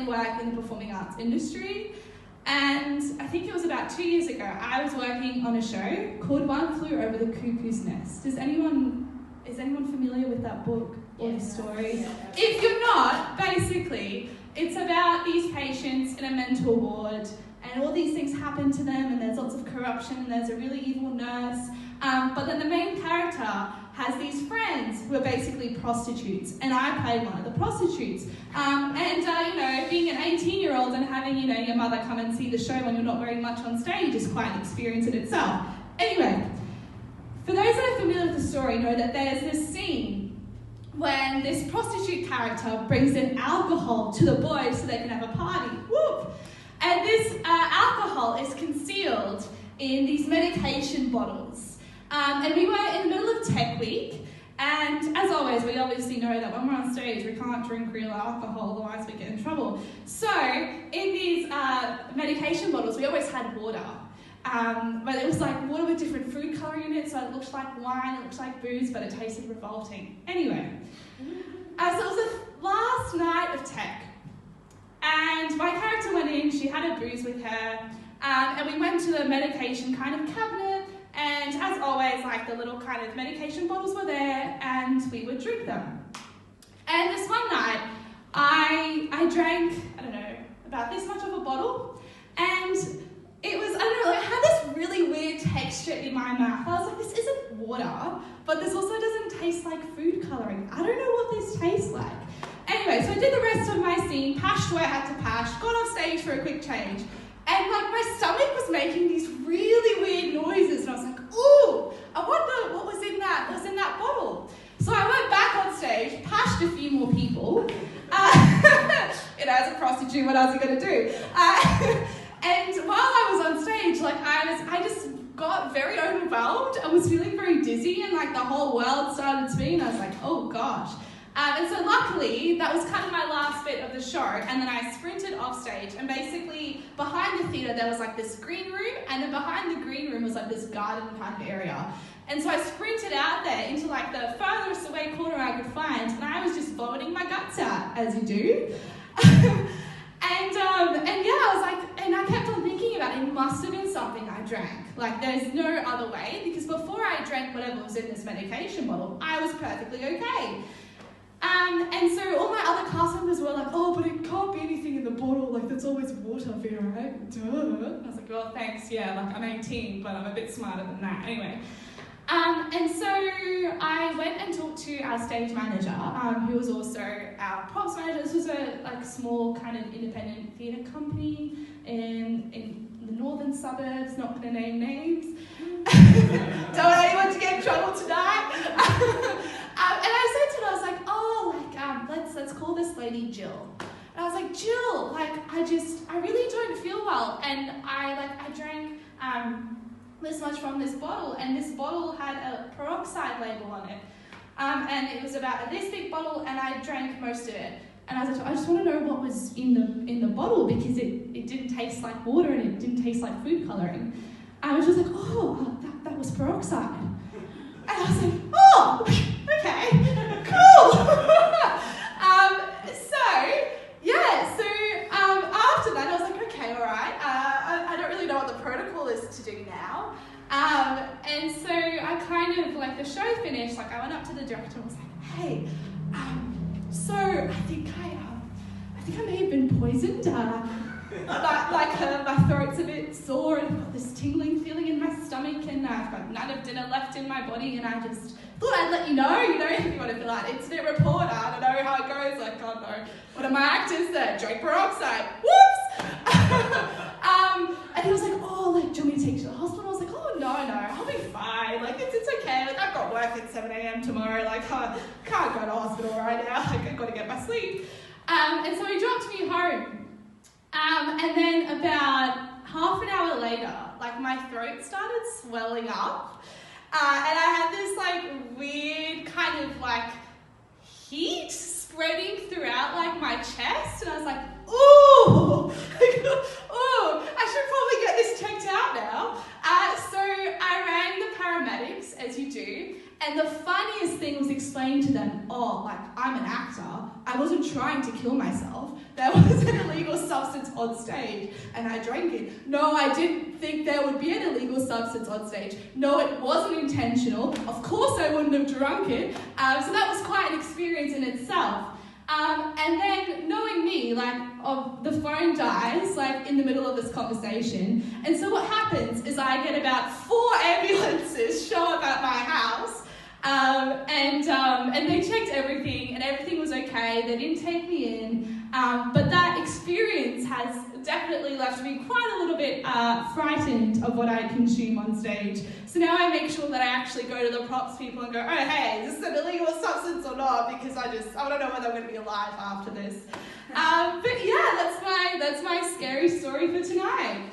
work in the performing arts industry. And I think it was about 2 years ago, I was working on a show called One Flew Over the Cuckoo's Nest. Is anyone familiar with that book or the story? Yeah. If you're not, basically, it's about these patients in a mental ward, and all these things happen to them, and there's lots of corruption, and there's a really evil nurse. But then the main character has these friends who are basically prostitutes, and I played one of the prostitutes. Being an 18-year-old and having, your mother come and see the show when you're not very much on stage is quite an experience in itself. Anyway, for those that are familiar with the story, know that there's this scene when this prostitute character brings in alcohol to the boys so they can have a party. Whoop! And this alcohol is concealed in these medication bottles. And we were in the middle of Tech Week, and as always, we obviously know that when we're on stage, we can't drink real alcohol, otherwise we get in trouble. So, in these medication bottles, we always had water. But it was like water with different food colouring in it, so it looked like wine, it looked like booze, but it tasted revolting. Anyway, so it was the last night of Tech, and my character went in, she had a booze with her, and we went to the medication kind of cabinet, and as always, like the little kind of medication bottles were there, and we would drink them. And this one night, I drank, about this much of a bottle, and it was, I had this really weird texture in my mouth. I was like, this isn't water, but this also doesn't taste like food colouring. I don't know what this tastes like. Anyway, so I did the rest of my scene, pashed where I had to pash, got off stage for a quick change, and my stomach was making these really weird noises, and I was like, ooh, I wonder what was in that bottle. So I went back on stage, pashed a few more people. As a prostitute, what else are you going to do? And while I was on stage, I just got very overwhelmed. I was feeling very dizzy, and the whole world started spinning. I was like, oh gosh. And so luckily, that was kind of my last bit of the show, and then I sprinted off stage, and basically behind the theatre there was this green room, and then behind the green room was this garden kind of area. And so I sprinted out there into the furthest away corner I could find, and I was just vomiting my guts out, as you do. And I kept on thinking about it must have been something I drank. There's no other way, because before I drank whatever was in this medication bottle, I was perfectly okay. And so all my other cast members were like, oh, but it can't be anything in the bottle, that's always water, Vera, right? Duh. And I was like, well, thanks, yeah, I'm 18, but I'm a bit smarter than that. Anyway. And so I went and talked to our stage manager, who was also our props manager. This was a small kind of independent theatre company in the northern suburbs, not going to name names. Don't want anyone to get in trouble tonight. And I said to her, I was like, let's call this lady Jill. And I was like, Jill, I really don't feel well, and I drank this much from this bottle, and this bottle had a peroxide label on it, and it was about this big bottle, and I drank most of it. And I was like, I just want to know what was in the bottle, because it didn't taste like water and it didn't taste like food colouring. And she was like, oh, that was peroxide. And I was like, oh, okay, cool. After that, I was like, okay, all right. I don't really know what the protocol is to do now. And so I kind of, the show finished, I went up to the director and was like, hey, so I think I may have been poisoned. My throat's a bit sore, and I've got this tingling feeling in my stomach, and I've got none of dinner left in my body, and I just thought I'd let you know, if you want to fill out incident report. I don't know how it goes, God, no. One of my actors said, drink peroxide. Whoops! And he was like, oh, do you want me to take you to the hospital? I was like, oh, no, I'll be fine. It's okay. I've got work at 7 a.m. tomorrow. I can't go to hospital right now. I've got to get my sleep. And so he dropped me home. And then about half an hour later, my throat started swelling up. And I had this, weird kind of, heat spreading throughout, my chest. And I was like, ooh, I should probably get this checked out now. So I rang the paramedics, as you do. And the funniest thing was explaining to them, I'm an actor. I wasn't trying to kill myself. there was an illegal substance on stage and I drank it. No, I didn't think there would be an illegal substance on stage. No, it wasn't intentional. Of course I wouldn't have drunk it. So that was quite an experience in itself. And then knowing me, the phone dies, in the middle of this conversation. And so what happens is I get about 4 ambulances show up at my house. And they checked everything, and everything was okay. They didn't take me in. But that experience has definitely left me quite a little bit frightened of what I consume on stage. So now I make sure that I actually go to the props people and go, oh, hey, is this an illegal substance or not? Because I don't know whether I'm going to be alive after this. But yeah, that's my scary story for tonight.